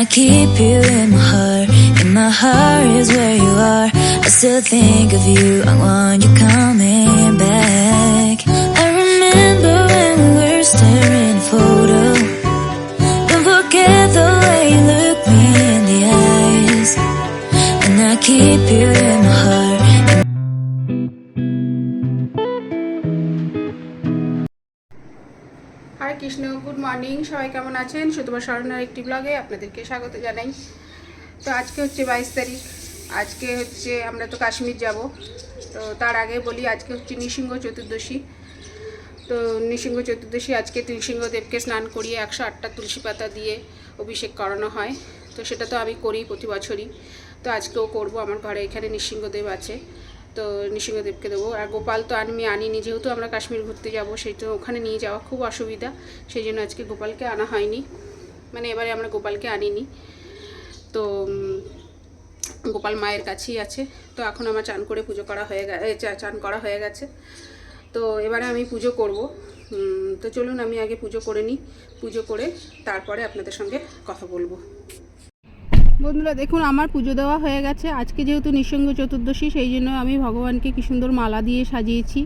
keep you in my heart, and my heart is where you are. I still think of you, I want you coming back. I remember when we were staring at a photo. Don't forget the way you look me in the eyes, and I keep you in my heart. Hi Krishna, good morning. সবাই কেমন আছেন? সুতপা শরণার একটি ব্লগে আপনাদেরকে স্বাগত জানাই। তো আজকে হচ্ছে 22 তারিখ। আজকে হচ্ছে আমরা তো কাশ্মীর যাব। তো তার আগে বলি, আজকে হচ্ছে নৃসিংহ চতুর্দশী। তো নৃসিংহ চতুর্দশী আজকে নৃসিংহদেবকে স্নান করিয়ে 108টা তুলসী পাতা দিয়ে অভিষেক করানো হয়। তো সেটা তো আমি করি প্রতি বছরই। তো আজকেও করব। আমার ঘরে এখানে নৃসিংহদেব আছে, তো নৃসিংহদেবকে দেবো। আর গোপাল তো আমি আনিনি, যেহেতু আমরা কাশ্মীর ঘুরতে যাব, সেই তো ওখানে নিয়ে যাওয়া খুব অসুবিধা, সেই জন্য আজকে গোপালকে আনা হয়নি। মানে এবারে আমরা গোপালকে আনিনি। তো গোপাল মায়ের কাছেই আছে। তো এখন আমার চান করে পুজো করা হয়ে চান করা হয়ে গেছে। তো এবারে আমি পুজো করব। তো চলুন আমি আগে পুজো করে নিই। পুজো করে তারপরে আপনাদের সঙ্গে কথা বলবো। বন্ধুরা দেখুন, আমার পুজো দেওয়া হয়ে গেছে। আজকে যেহেতু নৃসিংহ চতুর্দশী, সেই জন্য আমি ভগবানকে কি সুন্দর মালা দিয়ে সাজিয়েছি,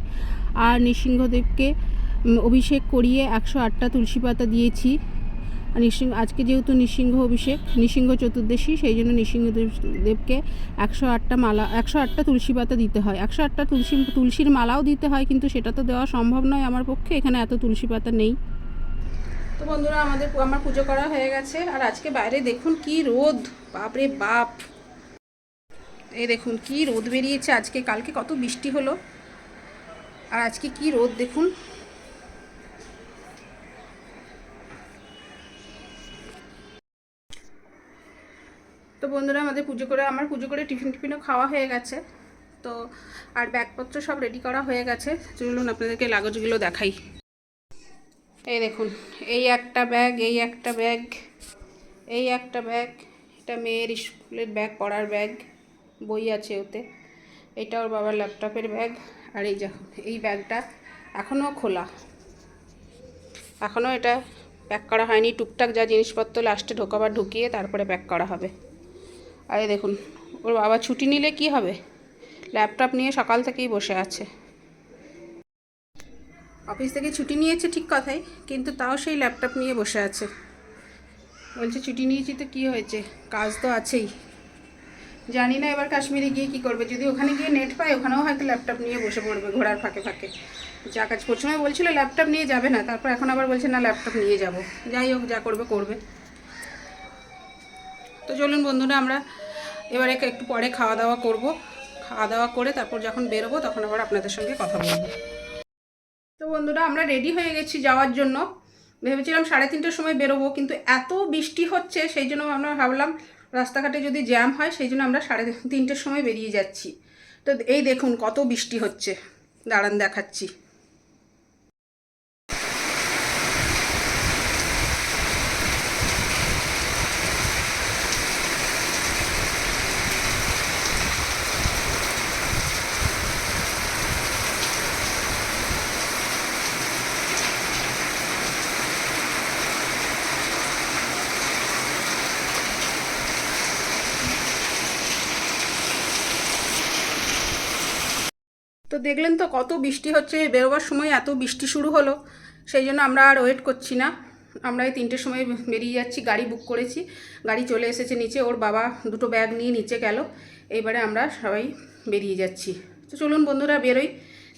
আর নৃসিংহদেবকে অভিষেক করিয়ে 108টা তুলসী পাতা দিয়েছি। আজকে যেহেতু নৃসিংহ চতুর্দশী, সেই জন্য নৃসিংহদেবকে 108টা তুলসী পাতা দিতে হয়। 108টা তুলসীর মালাও দিতে হয়, কিন্তু সেটা তো দেওয়া সম্ভব নয় আমার পক্ষে, এখানে এত তুলসী পাতা নেই। তো বন্ধুরা, আমার পুজো করা হয়ে গেছে। আর আজকে বাইরে দেখুন কি রোদ, বাপরে বাপ। এই দেখুন কি রোদ বেরিয়েছে আজকে। কালকে কত বৃষ্টি হলো, আর আজকে কি রোদ দেখুন। তো বন্ধুরা, আমার পুজো করে টিফিনও খাওয়া হয়ে গেছে। তো আর ব্যাগপত্র সব রেডি করা হয়ে গেছে। চলুন আপনাদেরকে লাগেজগুলো দেখাই। এই দেখুন, এই একটা ব্যাগ, এই একটা ব্যাগ, এই একটা ব্যাগ। এটা মেয়ের স্কুলের ব্যাগ, পড়ার ব্যাগ, বই আছে ওতে। এটা ওর বাবার ল্যাপটপের ব্যাগ। আর এই দেখুন, এই ব্যাগটা এখনও খোলা, এখনও এটা প্যাক করা হয়নি। টুকটাক যা জিনিসপত্র লাস্টে ঢুকিয়ে তারপরে প্যাক করা হবে। আর এই দেখুন, ওর বাবা ছুটি নিলে কি হবে, ল্যাপটপ নিয়ে সকাল থেকেই বসে আছে। অফিস থেকে ছুটি নিয়েছে ঠিক কথাই, কিন্তু তাও সেই ল্যাপটপ নিয়ে বসে আছে। বলছে ছুটি নিয়েছি তো কী হয়েছে, কাজ তো আছেই। জানি না এবার কাশ্মীরে গিয়ে কী করবে। যদি ওখানে গিয়ে নেট পায়, ওখানেও হয়তো ল্যাপটপ নিয়ে বসে পড়বে ঘোরার ফাঁকে ফাঁকে। যা কাজ প্রথমে বলছিল ল্যাপটপ নিয়ে যাবে না, তারপর এখন আবার বলছে না ল্যাপটপ নিয়ে যাব। যাই হোক, যা করবে করবে। তো চলুন বন্ধুরা, আমরা এবারে একটু পরে খাওয়া দাওয়া করব। খাওয়া দাওয়া করে তারপর যখন বেরোবো, তখন আবার আপনাদের সঙ্গে কথা বলবো। তো বন্ধুরা, আমরা রেডি হয়ে গেছি যাওয়ার জন্য। ভেবেছিলাম 3:30টার সময় বেরোবো, কিন্তু এত বৃষ্টি হচ্ছে, সেই জন্য আমরা ভাবলাম রাস্তাঘাটে যদি জ্যাম হয়, সেই জন্য আমরা 3:30টার সময় বেরিয়ে যাচ্ছি। তো এই দেখুন কত বৃষ্টি হচ্ছে, দাঁড়ান দেখাচ্ছি। তো দেখলেন তো কত বৃষ্টি হচ্ছে। বেরোবার সময় এত বৃষ্টি শুরু হলো, সেই জন্য আমরা আর ওয়েট করছি না। আমরা এই 3টের সময় বেরিয়ে যাচ্ছি। গাড়ি বুক করেছি, গাড়ি চলে এসেছে নিচে। ওর বাবা দুটো ব্যাগ নিয়ে নিচে গেল। এইবারে আমরা সবাই বেরিয়ে যাচ্ছি। তো চলুন বন্ধুরা বেরোই।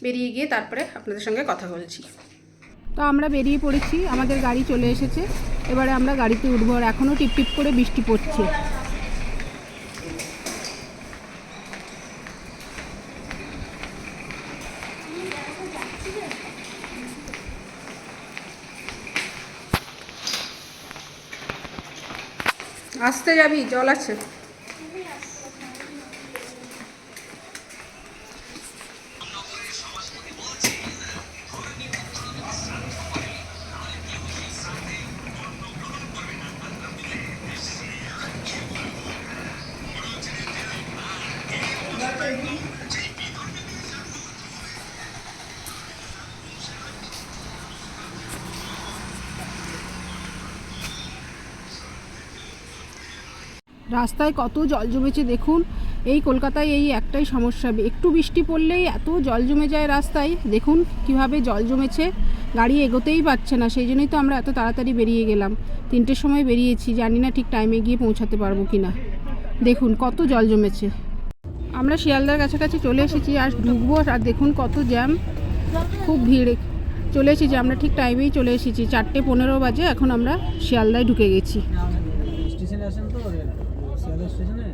বেরিয়ে গিয়ে তারপরে আপনাদের সঙ্গে কথা বলছি। তো আমরা বেরিয়ে পড়েছি, আমাদের গাড়ি চলে এসেছে। এবারে আমরা গাড়িতে উঠবো। আর এখনও টিপটিপ করে বৃষ্টি পড়ছে। আসতে যাবি, জল আছে। রাস্তায় কত জল জমেছে দেখুন। এই কলকাতায় এই একটাই সমস্যা, একটু বৃষ্টি পড়লেই এত জল জমে যায় রাস্তায়। দেখুন কিভাবে জল জমেছে, গাড়ি এগোতেই পারছে না। সেই জন্যই তো আমরা এত তাড়াতাড়ি বেরিয়ে গেলাম, 3টের সময় বেরিয়েছি, জানি না ঠিক টাইমে গিয়ে পৌঁছাতে পারবো কি না। দেখুন কত জল জমেছে। আমরা শিয়ালদার কাছাকাছি চলে এসেছি, আর ঢুকবো, আর দেখুন কত জ্যাম, খুব ভিড়। চলে এসেছি আমরা, ঠিক টাইমেই চলে এসেছি, 4:15 বাজে। এখন আমরা শিয়ালদায় ঢুকে গেছি। স্টেশনে আসেন তো শিয়ালদা স্টেশনে।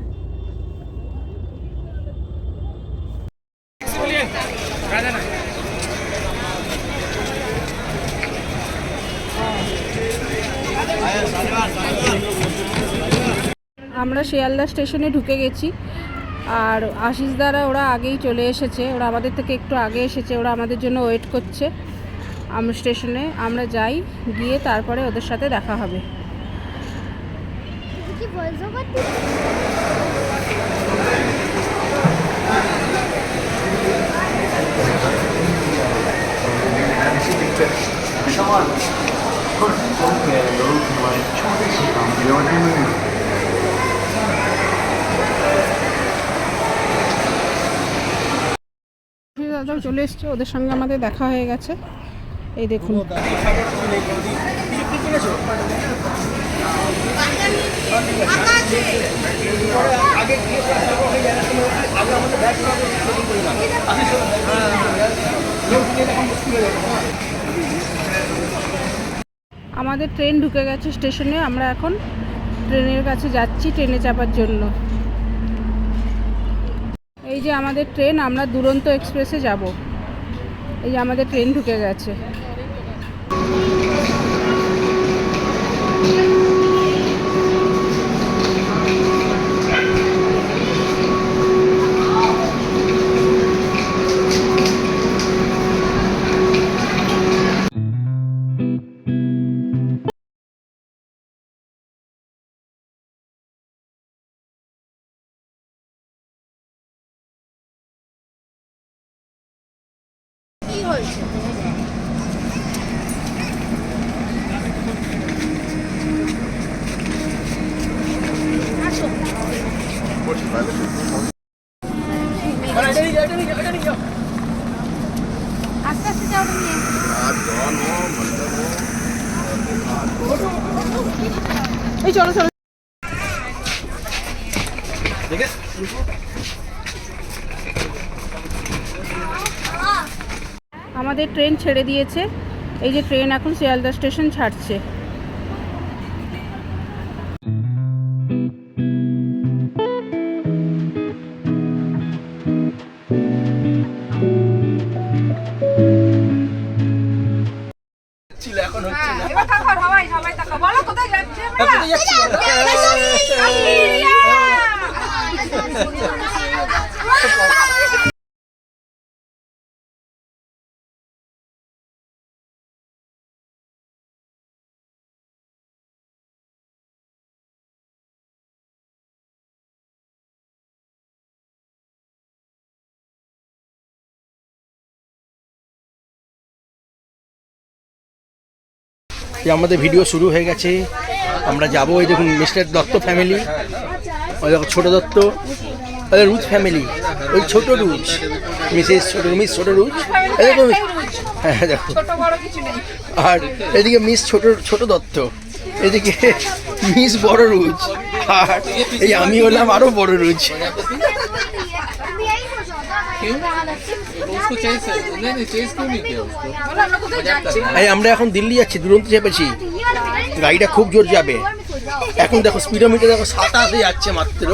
আমরা শিয়ালদা স্টেশনে ঢুকে গেছি, আর আশিস দ্বারা ওরা আগেই চলে এসেছে, ওরা আমাদের থেকে একটু আগে এসেছে, ওরা আমাদের জন্য ওয়েট করছে আমরা স্টেশনে। আমরা যাই, গিয়ে তারপরে ওদের সাথে দেখা হবে। দাদাও চলে এসছে, ওদের সঙ্গে আমাদের দেখা হয়ে গেছে। এই দেখুন আমাদের ট্রেন ঢুকে গেছে স্টেশনে। আমরা এখন ট্রেনের কাছে যাচ্ছি ট্রেনে চাপার জন্য। এই যে আমাদের ট্রেন, আমরা দুরন্ত এক্সপ্রেসে যাব। এই যে আমাদের ট্রেন ঢুকে গেছে। আস্তে আস্তে যাও নিয়ে। এই চলো চলো। আমাদের ট্রেন ছেড়ে দিয়েছে। এই যে ট্রেন এখন শিয়ালদা স্টেশন ছাড়ছে। আমাদের ভিডিও শুরু হয়ে গেছে, আমরা যাবো। এই দেখুন মিস্টার দত্ত ফ্যামিলি, ওই দেখো ছোটো দত্ত, রুজ ফ্যামিলি, ওই ছোটো রুজ, মিসেস ছোট রুজ, এরকম। হ্যাঁ দেখো, আর এদিকে মিস ছোট দত্ত, এদিকে মিস বড় রুজ, আর এই আমি হলাম আরো বড় রুজ। আমরা এখন দিল্লি যাচ্ছি, দুরন্ত চেপেছি, গাড়িটা খুব জোর যাবে। এখন দেখো স্পিডোমিটার দেখো 27-এ যাচ্ছে মাত্র।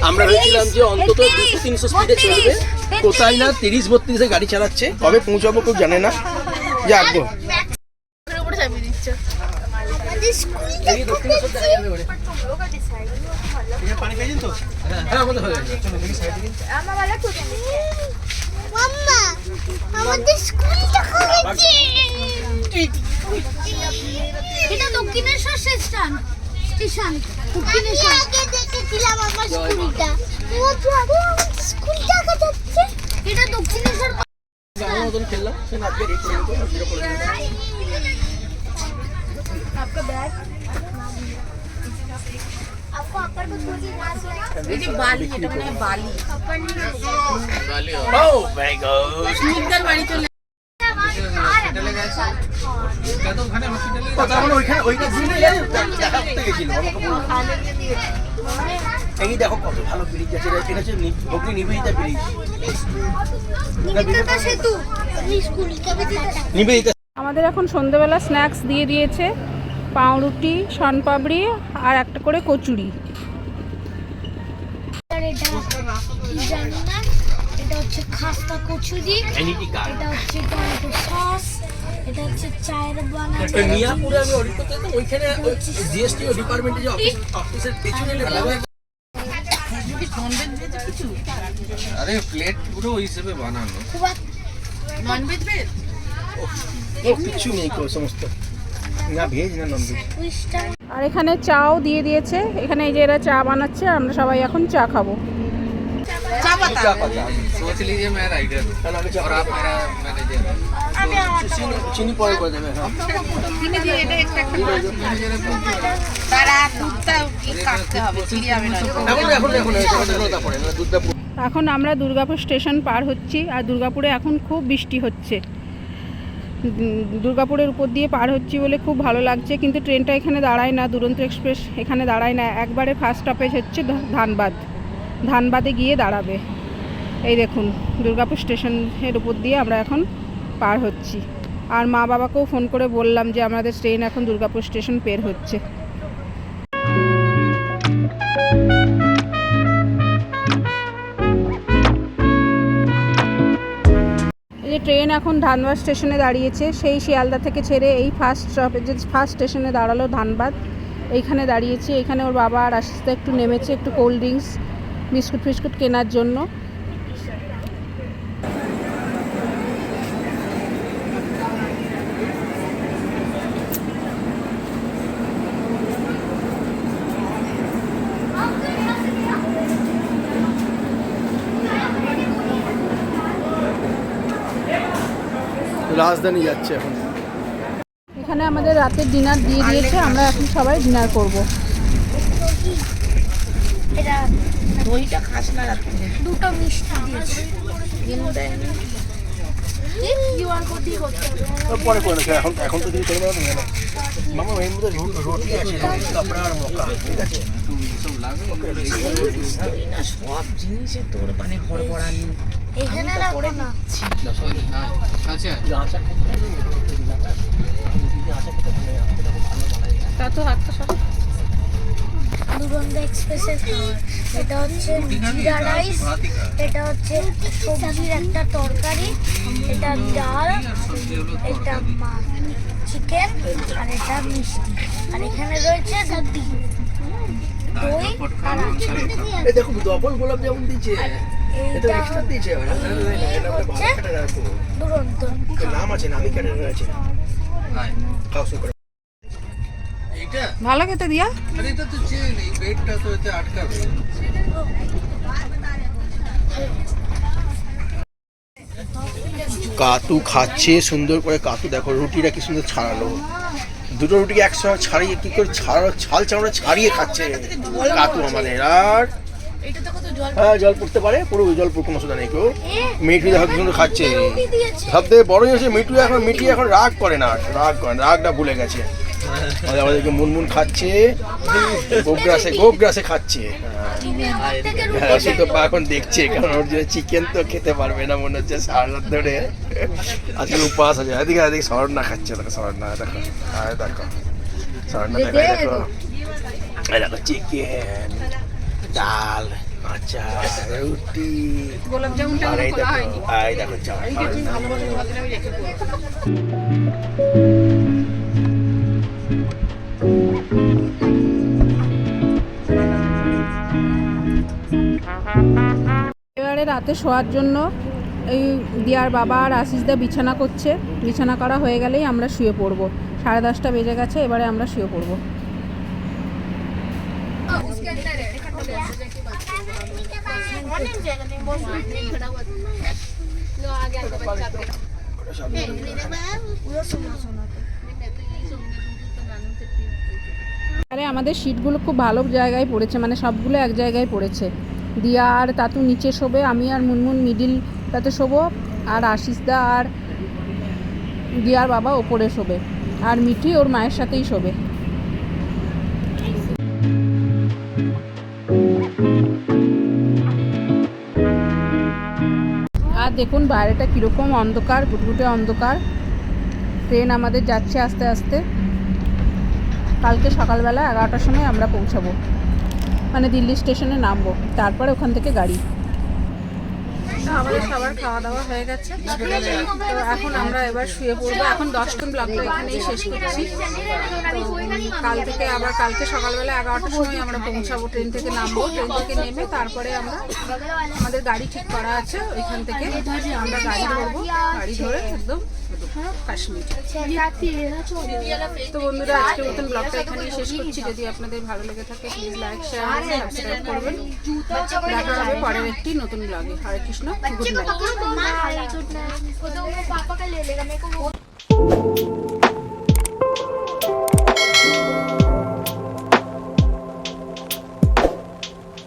আমরা ভেবেছিলাম যে অন্তত 200-300 স্পিডে চলবে, কোথায় না 30-32-এ গাড়ি চালাচ্ছে। কবে পৌঁছাবো কেউ জানে না। যাবো আমাদের স্কুল দেখা গেছে। এটা দক্ষিণেশ্বর স্টেশন। দক্ষিণেশ্বর আগে দেখেছিলাম আমার স্কুলটা। ও তো আগে আমার স্কুল দেখা যাচ্ছে। এটা দক্ষিণেশ্বর। মতন খেললাম সে নাচবে রেট করে দিতে ভিডিও করে দিতে। आपका बैग कॉपर को थोड़ी घास लगा এই যে বালি, এটা মানে বালি। Oh my god! স্নিগ্ধার বাড়ি চলে কথা বলো ওইখানে ওইটা দিনে দেখা করতে গেছিল আমাকে বললো এই দেখো কত ভালো ব্রিজ আছে এটা হচ্ছে অগ্নি নিবেদিতা ব্রিজ निकिता सेतु स्कूल के भी নিবেদিতা আমাদের এখন সন্ধ্যেবেলা স্ন্যাক্স দিয়ে দিয়েছে, পাউরুটি, শনপাপড়ি আর একটা করে কচুরি। এটা জানি না, এটা হচ্ছে খাস্তা কচুরি, এনিটি কার্ড এটা হচ্ছে টমেটো সস, এটা হচ্ছে চায়ের বানানো। মিয়াপুরে আমি অডিট করতে যেতাম ওইখানে জিএসটি ডিপার্টমেন্টে যে অফিসের পেছনে আরে প্লেট পুরো ওই হিসেবে বানানো। খুব ও কিছু নেই কো সমস্ত না ভেজ না নন ভেজ টুইস্টার আর এখানে চাও দিয়ে দিয়েছে। এখানে এই যে এরা চা বানাচ্ছে, আমরা সবাই এখন চা খাবো। सोच लीजिए मैं राइडर हूँ और आप मेरा मैनेजर চিনি পরে করে দেবে হ্যাঁ এখন এখন এখন তারপরে দুধটা এখন আমরা দুর্গাপুর স্টেশন পার হচ্ছি, আর দুর্গাপুরে এখন খুব বৃষ্টি হচ্ছে। দুর্গাপুরের উপর দিয়ে পার হচ্ছি বলে খুব ভালো লাগছে, কিন্তু ট্রেনটা এখানে দাঁড়ায় না, দুরন্ত এক্সপ্রেস এখানে দাঁড়ায় না। একবারে ফার্স্ট স্টপেজ হচ্ছে ধানবাদে গিয়ে দাঁড়াবে। এই দেখুন দুর্গাপুর স্টেশনের উপর দিয়ে আমরা এখন পার হচ্ছি। আর মা বাবাকেও ফোন করে বললাম যে আমাদের ট্রেন এখন দুর্গাপুর স্টেশন পের হচ্ছে। এই যে ট্রেন এখন ধানবাদ স্টেশনে দাঁড়িয়েছে, সেই শিয়ালদা থেকে ছেড়ে এই ফার্স্ট স্টেশনে দাঁড়ালো ধানবাদ। এইখানে দাঁড়িয়েছে, এখানে ওর বাবা আর আস্তে একটু নেমেছে, একটু কোল্ড ড্রিঙ্কস বিস্কুট ফিস্কুট কেনার জন্য। রাজধানী যাচ্ছে এখন এখানে আমাদের রাতের ডিনার দিয়ে দিয়েছে, আমরা এখন সবাই ডিনার করব। এটা দইটা খাস না রাতে, দুটো মিষ্টি দিয়েছে। কিউআর কোড দিয়ে করতে হবে। পরে করে নেবে এখন এখন তো দিন করে দেবো না মামা এর মধ্যে রুটি আছে আপনার মক্কা ঠিক আছে সব জিনিসে তোর মানে হড়বড়ানি এখানে রাখো না। अच्छा দুরন্ত এক্সপ্রেসের খাবার। এটা হচ্ছে জিরা রাইস, এটা হচ্ছে সবজির একটা তরকারি, এটা ডাল, এটা মাছ চিকেন, আর এটা মিষ্টি, আর এখানে রয়েছে রুটি, দই আর আচার। এই দেখো ডবল গোলাপ জামুন দিয়েছে এটা এইটা এক্সট্রা দিয়েছে এটা আমরা ভালো কেটে রাখবো দুরন্ত। নাম আছে নামই কেটে রয়েছে খাও শুরু করো এইটা ভালো খেতে দিয়া। আরে এটা তো চেন এই বেডটা তো এতে আটকাবে। কাতু খাচ্ছে সুন্দর করে কাতু দেখো রুটিটা কি সুন্দর ছাড়ালো দুটো রুটি একসঙ্গে ছাড়িয়ে কি করে ছাড়ালো ছাল চামড়া ছাড়িয়ে খাচ্ছে কাতু আমাদের আর হ্যাঁ জল পড়তে পারে পুরো জল পড়ে কোনো অসুবিধা নেই কেউ মিঠু দেখো কি সুন্দর খাচ্ছে সবথেকে বড় হচ্ছে মিঠু এখন রাগ করে না রাগটা ভুলে গেছে আমাদেরকে মুনমুন খাচ্ছে গোগ্রাসে খাচ্ছে হ্যাঁ সে তো এখন দেখছে কারণ ওর জন্য চিকেন তো খেতে পারবে না মনে হচ্ছে সারা রাত ধরে আজকে উপাস আছে এদিকে এদিকে স্বর্ণা খাচ্ছে দেখো স্বর্ণা দেখো দেখো স্বর্ণা দেখো দেখো চিকেন ডাল আচার রুটি গোলাপ জামুনটা আর এই খোলা দেখো হয়নি। এই দেখো চা এবারে রাতে শোয়ার জন্য এই দিয়ার বাবা আর আশিসদা বিছানা করছে। বিছানা করা হয়ে গেলেই আমরা শুয়ে পড়বো। 10:30 বেজে গেছে, এবারে আমরা শুয়ে পড়বো। আরে আমাদের সিটগুলো খুব ভালো জায়গায় পড়েছে, মানে সবগুলো এক জায়গায় পড়েছে। দিয়া আর তাতু নিচে শোবে, আমি আর মুনমুন মিডিলটাতে শোবো, আর আশিসদা আর দিয়ার বাবা ওপরে শোবে, আর মিঠি ওর মায়ের সাথেই শোবে। আর দেখুন বাইরেটা কীরকম অন্ধকার, গুটগুটে অন্ধকার। ট্রেন আমাদের যাচ্ছে আস্তে আস্তে। কালকে সকালবেলা 11টার সময় আমরা পৌঁছাবো, মানে দিল্লি স্টেশনে নামবো, তারপরে ওখান থেকে গাড়ি। তো আমাদের সবার খাওয়া দাওয়া হয়ে গেছে, তো এখন আমরা এবার শুয়ে পড়বো। এখন 10টা ব্লগটা এখানেই শেষ করছি। তো কালকে সকালবেলা 11টার সময় আমরা পৌঁছাবো, ট্রেন থেকে নামবো। ট্রেন থেকে নেমে তারপরে আমাদের গাড়ি ঠিক করা আছে, ওইখান থেকে আমরা গাড়ি ধরবো, গাড়ি ধরে একদম কাশ্মীর। তো বন্ধুরা, আজকের মতন ব্লগটা এখানেই শেষ করছি। যদি আপনাদের ভালো লেগে থাকে প্লিজ লাইক, শেয়ার, সাবস্ক্রাইব করবেন। দেখা হবে পরের একটি নতুন ব্লগে। হরে কৃষ্ণ, গুড নাইট।